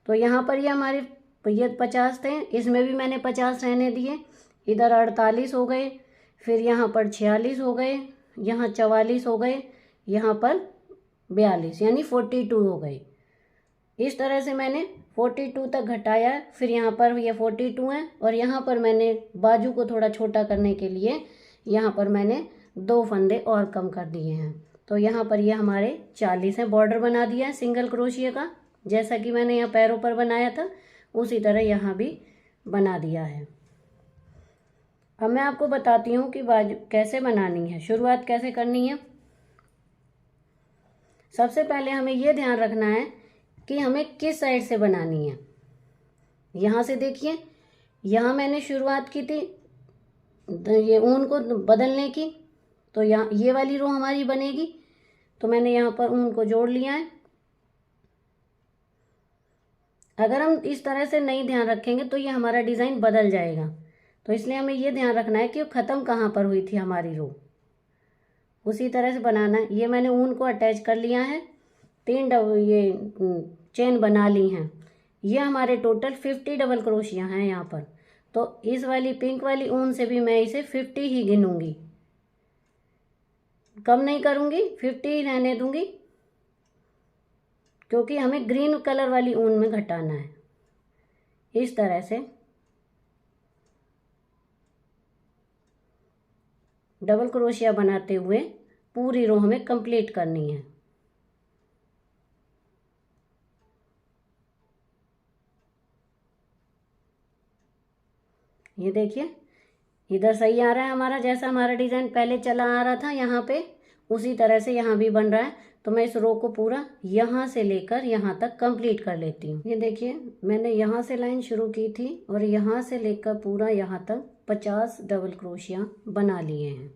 तो यहाँ पर ये हमारे ये 50 थे, इसमें भी मैंने 50 रहने दिए। इधर 48 हो गए, फिर यहाँ पर 46 हो गए, यहाँ 44 हो गए, यहाँ पर 42 यानी 42 हो गए। इस तरह से मैंने 42 तक घटाया। फिर यहाँ पर ये 42 है, और यहाँ पर मैंने बाजू को थोड़ा छोटा करने के लिए यहाँ पर मैंने 2 फंदे और कम कर दिए हैं। तो यहाँ पर ये हमारे 40 है। बॉर्डर बना दिया है सिंगल क्रोशिया का, जैसा कि मैंने यहाँ पैरों पर बनाया था उसी तरह यहाँ भी बना दिया है। अब मैं आपको बताती हूँ कि बाजू कैसे बनानी है, शुरुआत कैसे करनी है। सबसे पहले हमें ये ध्यान रखना है कि हमें किस साइड से बनानी है। यहाँ से देखिए, यहाँ मैंने शुरुआत की थी ये ऊन को बदलने की, तो यहाँ ये वाली रो हमारी बनेगी। तो मैंने यहाँ पर ऊन को जोड़ लिया है। अगर हम इस तरह से नहीं ध्यान रखेंगे तो ये हमारा डिज़ाइन बदल जाएगा। तो इसलिए हमें ये ध्यान रखना है कि वो ख़त्म कहाँ पर हुई थी हमारी रो, उसी तरह से बनाना है। ये मैंने ऊन को अटैच कर लिया है, 3 ये चेन बना ली हैं। ये हमारे टोटल 50 डबल क्रोशिया हैं यहाँ पर। तो इस वाली पिंक वाली ऊन से भी मैं इसे 50 ही गिनूंगी, कम नहीं करूँगी, 50 ही रहने दूंगी, क्योंकि हमें ग्रीन कलर वाली ऊन में घटाना है। इस तरह से डबल क्रोशिया बनाते हुए पूरी रो हमें कंप्लीट करनी है। ये देखिए इधर सही आ रहा है हमारा, जैसा हमारा डिज़ाइन पहले चला आ रहा था यहाँ पे, उसी तरह से यहाँ भी बन रहा है। तो मैं इस रो को पूरा यहाँ से लेकर यहाँ तक कंप्लीट कर लेती हूँ। ये देखिए, मैंने यहाँ से लाइन शुरू की थी और यहाँ से लेकर पूरा यहाँ तक 50 डबल क्रोशिया बना लिए हैं।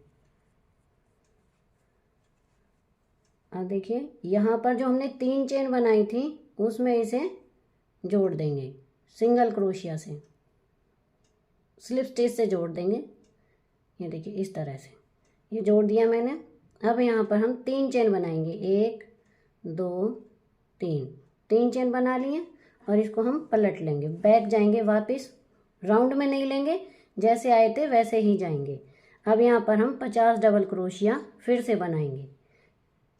अब देखिए, यहाँ पर जो हमने 3 चेन बनाई थी उसमें इसे जोड़ देंगे सिंगल क्रोशिया से, स्लिप स्टिच से जोड़ देंगे। ये देखिए इस तरह से ये जोड़ दिया मैंने। अब यहाँ पर हम 3 चेन बनाएंगे, 1 2 3, 3 चेन बना लिए और इसको हम पलट लेंगे, बैक जाएंगे वापस, राउंड में नहीं लेंगे, जैसे आए थे वैसे ही जाएंगे। अब यहाँ पर हम 50 डबल क्रोशिया फिर से बनाएंगे,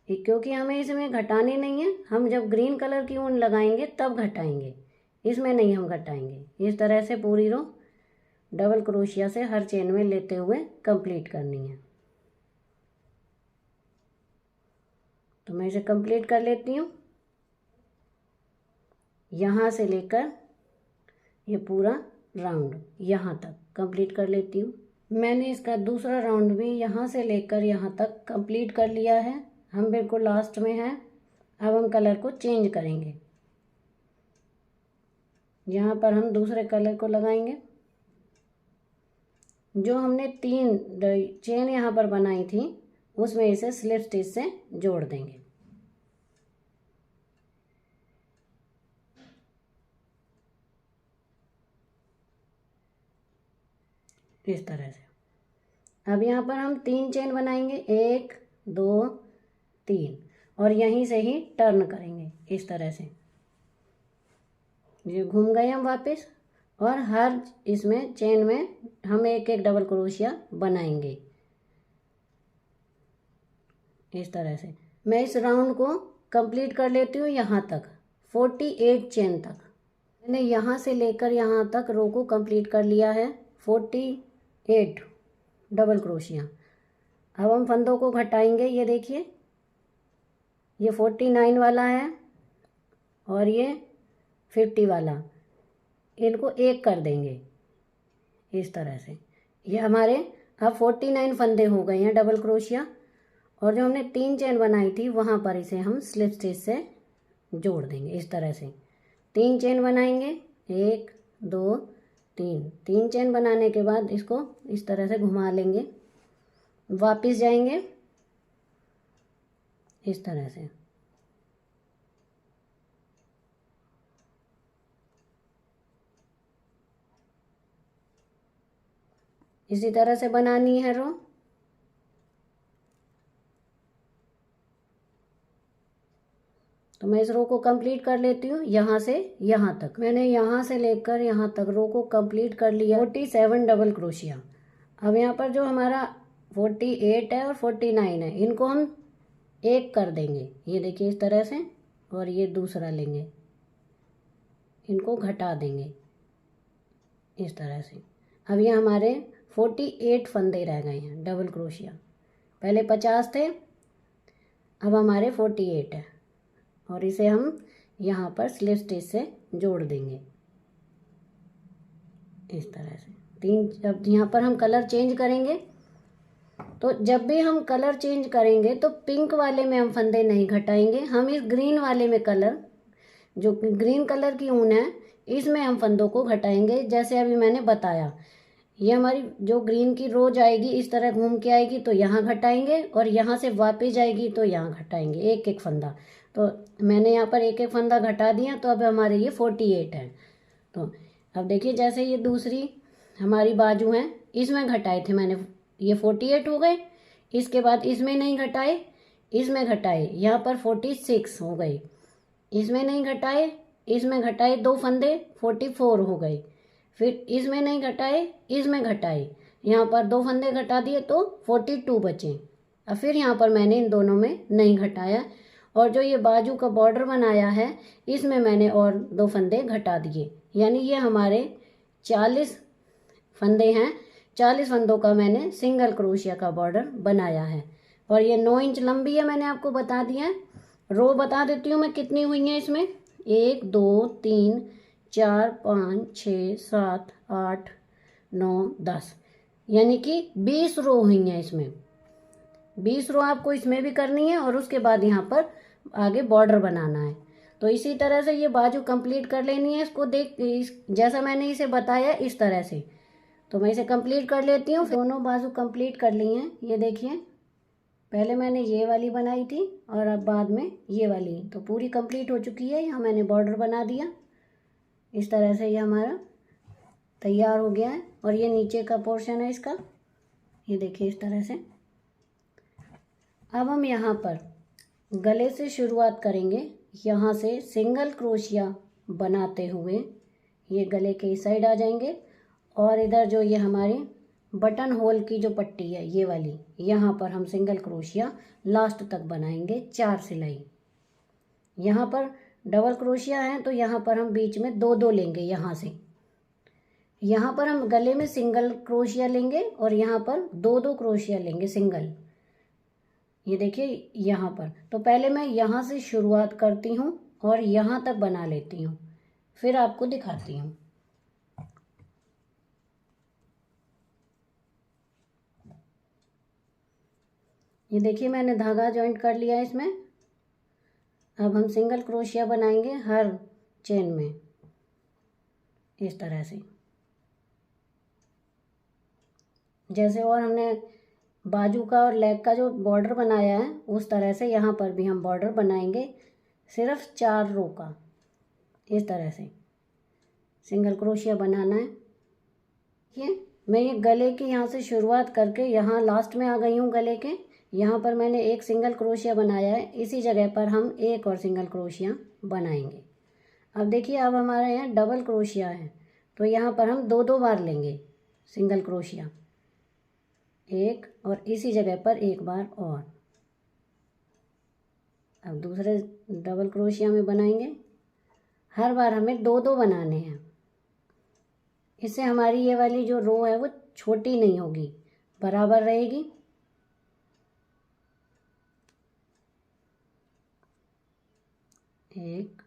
क्योंकि हमें इसमें घटाने नहीं है, हम जब ग्रीन कलर की ऊन लगाएंगे तब घटाएंगे, इसमें नहीं हम घटाएंगे। इस तरह से पूरी रो डबल क्रोशिया से हर चेन में लेते हुए कंप्लीट करनी है। तो मैं इसे कंप्लीट कर लेती हूँ, यहाँ से लेकर ये पूरा राउंड यहाँ तक कंप्लीट कर लेती हूँ। मैंने इसका दूसरा राउंड भी यहाँ से लेकर यहाँ तक कंप्लीट कर लिया है। हम बिल्कुल लास्ट में हैं। अब हम कलर को चेंज करेंगे, यहाँ पर हम दूसरे कलर को लगाएंगे। जो हमने 3 चेन यहाँ पर बनाई थी उसमें इसे स्लिप स्टिच से जोड़ देंगे। इस तरह से अब यहाँ पर हम 3 चेन बनाएंगे, 1 2 3, और यहीं से ही टर्न करेंगे इस तरह से। ये घूम गए हम वापस, और हर इसमें चेन में हम एक एक डबल क्रोशिया बनाएंगे इस तरह से। मैं इस राउंड को कंप्लीट कर लेती हूँ यहाँ तक, 48 चेन तक। मैंने यहाँ से लेकर यहाँ तक रो को कंप्लीट कर लिया है, 48 डबल क्रोशिया। अब हम फंदों को घटाएंगे। ये देखिए, ये 49 वाला है और ये 50 वाला, इनको एक कर देंगे इस तरह से। ये हमारे अब 49 फंदे हो गए हैं डबल क्रोशिया, और जो हमने 3 चेन बनाई थी वहाँ पर इसे हम स्लिप स्टिच से जोड़ देंगे इस तरह से। 3 चेन बनाएंगे, 1 2 3, 3 चेन बनाने के बाद इसको इस तरह से घुमा लेंगे, वापस जाएंगे इस तरह से। इसी तरह से बनानी है रो। तो मैं इस रो को कंप्लीट कर लेती हूँ यहाँ से यहाँ तक। मैंने यहाँ से लेकर यहाँ तक रो को कंप्लीट कर लिया, 47 डबल क्रोशिया। अब यहाँ पर जो हमारा 48 है और 49 है, इनको हम एक कर देंगे। ये देखिए इस तरह से, और ये दूसरा लेंगे, इनको घटा देंगे इस तरह से। अब ये हमारे 48 फंदे रह गए हैं डबल क्रोशिया। पहले 50 थे, अब हमारे 48 है, और इसे हम यहाँ पर स्लिप स्टिच से जोड़ देंगे इस तरह से। 3, अब यहाँ पर हम कलर चेंज करेंगे, तो जब भी हम कलर चेंज करेंगे तो पिंक वाले में हम फंदे नहीं घटाएंगे, हम इस ग्रीन वाले में कलर, जो ग्रीन कलर की ऊन है, इसमें हम फंदों को घटाएंगे। जैसे अभी मैंने बताया, ये हमारी जो ग्रीन की रो जाएगी इस तरह घूम के आएगी तो यहाँ घटाएंगे, और यहाँ से वापस जाएगी तो यहाँ घटाएंगे एक एक फंदा। तो मैंने यहाँ पर एक एक फंदा घटा दिया, तो अब हमारे ये 48 है। तो अब देखिए, जैसे ये दूसरी हमारी बाजू हैं, इसमें घटाए थे मैंने, ये 48 हो गए। इसके बाद इसमें नहीं घटाए, इसमें घटाए, यहाँ पर 46 हो गए। इसमें नहीं घटाए, इसमें घटाए 2 फंदे, 44 हो गए। फिर इसमें नहीं घटाए, इसमें घटाए, यहाँ पर 2 फंदे घटा दिए तो 42 बचे। अब फिर यहाँ पर मैंने इन दोनों में नहीं घटाया, और जो ये बाजू का बॉर्डर बनाया है इसमें मैंने और 2 फंदे घटा दिए, यानी ये हमारे 40 फंदे हैं। 40 फंदों का मैंने सिंगल क्रोशिया का बॉर्डर बनाया है, और ये 9 इंच लंबी है, मैंने आपको बता दिया है। रो बता देती हूँ मैं कितनी हुई हैं इसमें, 1 2 3 4 5 6 7 8 9 10, यानी कि 20 रो हुई हैं इसमें। 20 रो आपको इसमें भी करनी है और उसके बाद यहाँ पर आगे बॉर्डर बनाना है। तो इसी तरह से ये बाजू कंप्लीट कर लेनी है। इसको जैसा मैंने इसे बताया इस तरह से। तो मैं इसे कंप्लीट कर लेती हूँ। दोनों बाजू कंप्लीट कर ली हैं। ये देखिए, पहले मैंने ये वाली बनाई थी और अब बाद में ये वाली, तो पूरी कंप्लीट हो चुकी है। यहाँ मैंने बॉर्डर बना दिया। इस तरह से ये हमारा तैयार हो गया है। और ये नीचे का पोर्शन है इसका, ये देखिए इस तरह से। अब हम यहाँ पर गले से शुरुआत करेंगे। यहाँ से सिंगल क्रोशिया बनाते हुए ये गले के इस साइड आ जाएंगे और इधर जो ये हमारी बटन होल की जो पट्टी है ये वाली, यहाँ पर हम सिंगल क्रोशिया लास्ट तक बनाएंगे 4 सिलाई। यहाँ पर डबल क्रोशिया है तो यहाँ पर हम बीच में 2-2 लेंगे। यहाँ पर हम गले में सिंगल क्रोशिया लेंगे और यहाँ पर 2-2 क्रोशिया लेंगे सिंगल। ये देखिए यहाँ पर। तो पहले मैं यहाँ से शुरुआत करती हूँ और यहाँ तक बना लेती हूँ, फिर आपको दिखाती हूँ। ये देखिए मैंने धागा जॉइंट कर लिया है इसमें। अब हम सिंगल क्रोशिया बनाएंगे हर चेन में इस तरह से। जैसे और हमने बाजू का और लेग का जो बॉर्डर बनाया है उस तरह से यहाँ पर भी हम बॉर्डर बनाएंगे, सिर्फ 4 रो का। इस तरह से सिंगल क्रोशिया बनाना है। ये मैं ये गले की यहाँ से शुरुआत करके यहाँ लास्ट में आ गई हूँ। गले के यहाँ पर मैंने एक सिंगल क्रोशिया बनाया है, इसी जगह पर हम एक और सिंगल क्रोशिया बनाएंगे। अब देखिए, अब हमारे यहाँ डबल क्रोशिया है तो यहाँ पर हम 2-2 बार लेंगे सिंगल क्रोशिया, एक और इसी जगह पर एक बार और। अब दूसरे डबल क्रोशिया में बनाएंगे। हर बार हमें 2-2 बनाने हैं। इससे हमारी ये वाली जो रो है वो छोटी नहीं होगी, बराबर रहेगी। एक,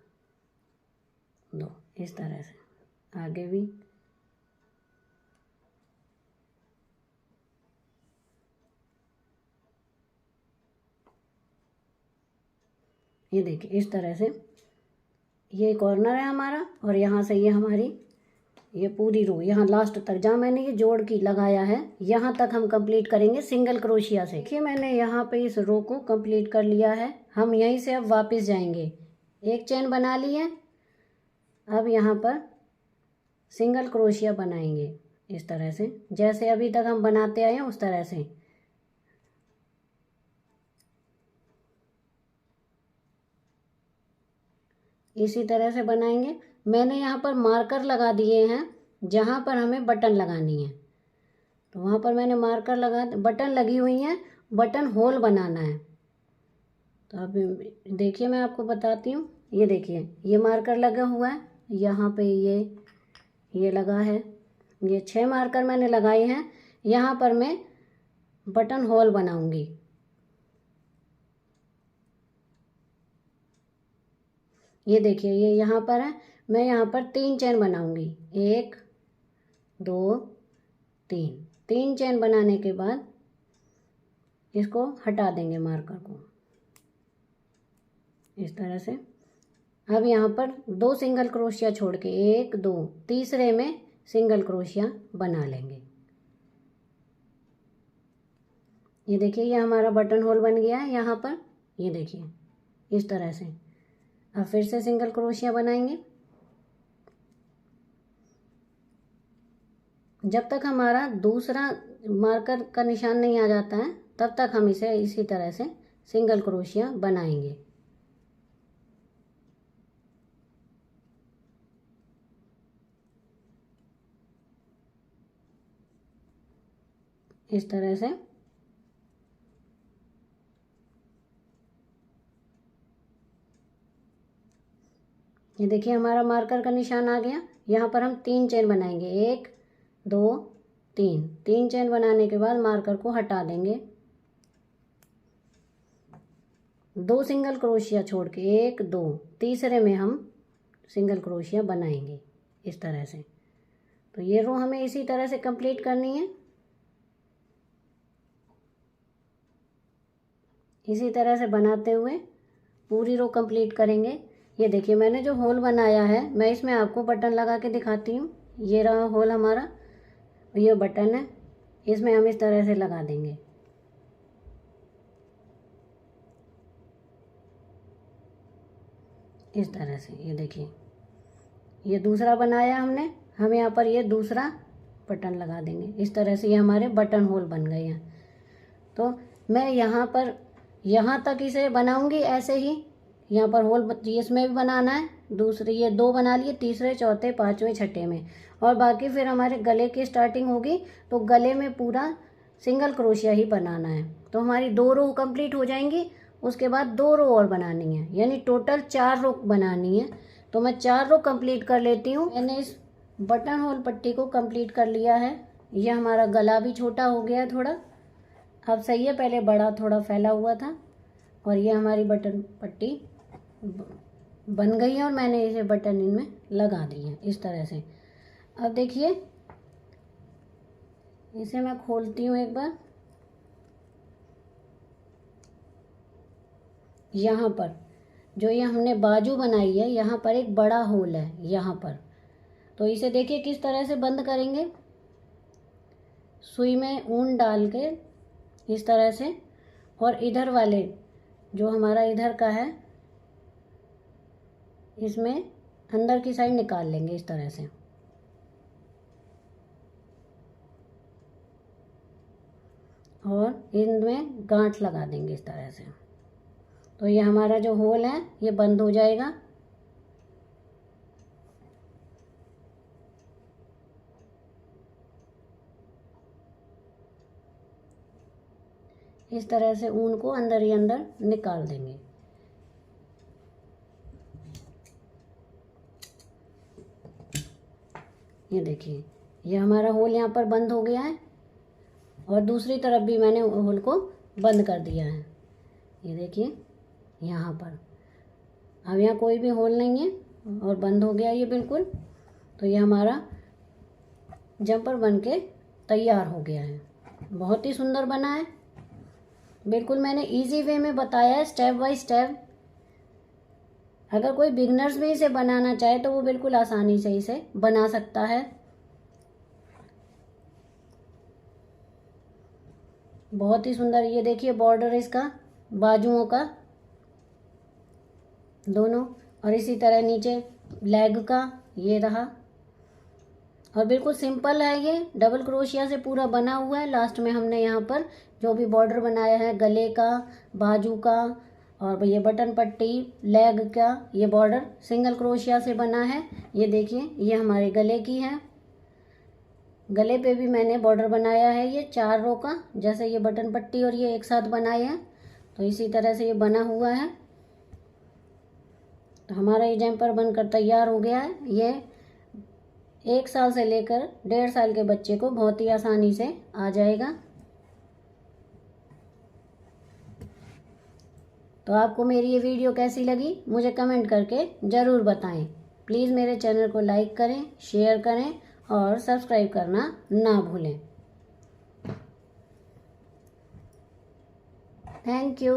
2 इस तरह से आगे भी। ये देखिए इस तरह से ये कॉर्नर है हमारा और यहाँ से ये हमारी ये पूरी रो यहाँ लास्ट तक जहाँ मैंने ये जोड़ की लगाया है यहाँ तक हम कंप्लीट करेंगे सिंगल क्रोशिया से। देखिए मैंने यहाँ पे इस रो को कंप्लीट कर लिया है। हम यहीं से अब वापस जाएंगे। एक चेन बना ली है। अब यहाँ पर सिंगल क्रोशिया बनाएंगे इस तरह से, जैसे अभी तक हम बनाते आए हैं उस तरह से। इसी तरह से बनाएंगे। मैंने यहाँ पर मार्कर लगा दिए हैं जहाँ पर हमें बटन लगानी है, तो वहाँ पर मैंने मार्कर बटन लगी हुई हैं। बटन होल बनाना है। तो अब देखिए मैं आपको बताती हूँ। ये देखिए ये मार्कर लगा हुआ है, यहाँ पे ये लगा है। ये 6 मार्कर मैंने लगाए हैं। यहाँ पर मैं बटन होल बनाऊंगी। ये देखिए ये यहाँ पर है। मैं यहाँ पर 3 चेन बनाऊंगी, 1 2 3 चेन बनाने के बाद इसको हटा देंगे मार्कर को इस तरह से। अब यहाँ पर 2 सिंगल क्रोशिया छोड़ के 1 2 तीसरे में सिंगल क्रोशिया बना लेंगे। ये देखिए ये हमारा बटन होल बन गया है यहाँ पर। ये देखिए इस तरह से। अब फिर से सिंगल क्रोशिया बनाएंगे। जब तक हमारा दूसरा मार्कर का निशान नहीं आ जाता है तब तक हम इसे इसी तरह से सिंगल क्रोशिया बनाएंगे। इस तरह से। ये देखिए हमारा मार्कर का निशान आ गया। यहाँ पर हम 3 चेन बनाएंगे, 1 2 3 चेन बनाने के बाद मार्कर को हटा देंगे। 2 सिंगल क्रोशिया छोड़ के 1 2 तीसरे में हम सिंगल क्रोशिया बनाएंगे इस तरह से। तो ये रो हमें इसी तरह से कंप्लीट करनी है। इसी तरह से बनाते हुए पूरी रो कंप्लीट करेंगे। ये देखिए मैंने जो होल बनाया है, मैं इसमें आपको बटन लगा के दिखाती हूँ। ये रहा होल हमारा, ये बटन है, इसमें हम इस तरह से लगा देंगे। इस तरह से ये देखिए, ये दूसरा बनाया हमने, हम यहाँ पर ये दूसरा बटन लगा देंगे। इस तरह से ये हमारे बटन होल बन गए हैं। तो मैं यहाँ पर यहाँ तक इसे बनाऊंगी ऐसे ही। यहाँ पर होल इसमें भी बनाना है, दूसरे ये 2 बना लिए, तीसरे चौथे पाँचवें छठे में, और बाकी फिर हमारे गले की स्टार्टिंग होगी तो गले में पूरा सिंगल क्रोशिया ही बनाना है। तो हमारी 2 रो कंप्लीट हो जाएंगी। उसके बाद 2 रो और बनानी है, यानी टोटल 4 रो बनानी है। तो मैं 4 रो कंप्लीट कर लेती हूँ। मैंने इस बटन होल पट्टी को कंप्लीट कर लिया है। ये हमारा गला भी छोटा हो गया है थोड़ा, अब सही है, पहले बड़ा थोड़ा फैला हुआ था। और ये हमारी बटन पट्टी बन गई है और मैंने इसे बटन इनमें लगा दी है इस तरह से। अब देखिए इसे मैं खोलती हूँ एक बार। यहाँ पर जो ये हमने बाजू बनाई है, यहाँ पर एक बड़ा होल है यहाँ पर। तो इसे देखिए किस तरह से बंद करेंगे। सुई में ऊन डाल के इस तरह से, और इधर वाले जो हमारा इधर का है, इसमें अंदर की साइड निकाल लेंगे इस तरह से। और इनमें गांठ लगा देंगे इस तरह से। तो ये हमारा जो होल है ये बंद हो जाएगा। इस तरह से ऊन को अंदर ही अंदर निकाल देंगे। ये देखिए ये हमारा होल यहाँ पर बंद हो गया है, और दूसरी तरफ भी मैंने होल को बंद कर दिया है। ये देखिए यहाँ पर अब यहाँ कोई भी होल नहीं है और बंद हो गया ये बिल्कुल। तो ये हमारा जंपर बन के तैयार हो गया है। बहुत ही सुंदर बना है, बिल्कुल मैंने इजी वे में बताया है, स्टेप बाय स्टेप। अगर कोई बिगनर्स भी इसे बनाना चाहे तो वो बिल्कुल आसानी से इसे बना सकता है। बहुत ही सुंदर। ये देखिए बॉर्डर इसका बाजुओं का दोनों, और इसी तरह नीचे लेग का ये रहा। और बिल्कुल सिंपल है, ये डबल क्रोशिया से पूरा बना हुआ है। लास्ट में हमने यहाँ पर जो भी बॉर्डर बनाया है गले का, बाजू का, और ये बटन पट्टी, लेग का, ये बॉर्डर सिंगल क्रोशिया से बना है। ये देखिए ये हमारे गले की है। गले पे भी मैंने बॉर्डर बनाया है ये 4 रो का, जैसे ये बटन पट्टी और ये एक साथ बनाए हैं। तो इसी तरह से ये बना हुआ है। तो हमारा ये जम्पर बनकर तैयार हो गया है। ये 1 साल से लेकर 1.5 साल के बच्चे को बहुत ही आसानी से आ जाएगा। तो आपको मेरी ये वीडियो कैसी लगी मुझे कमेंट करके ज़रूर बताएं। प्लीज़ मेरे चैनल को लाइक करें, शेयर करें और सब्सक्राइब करना ना भूलें। Thank you.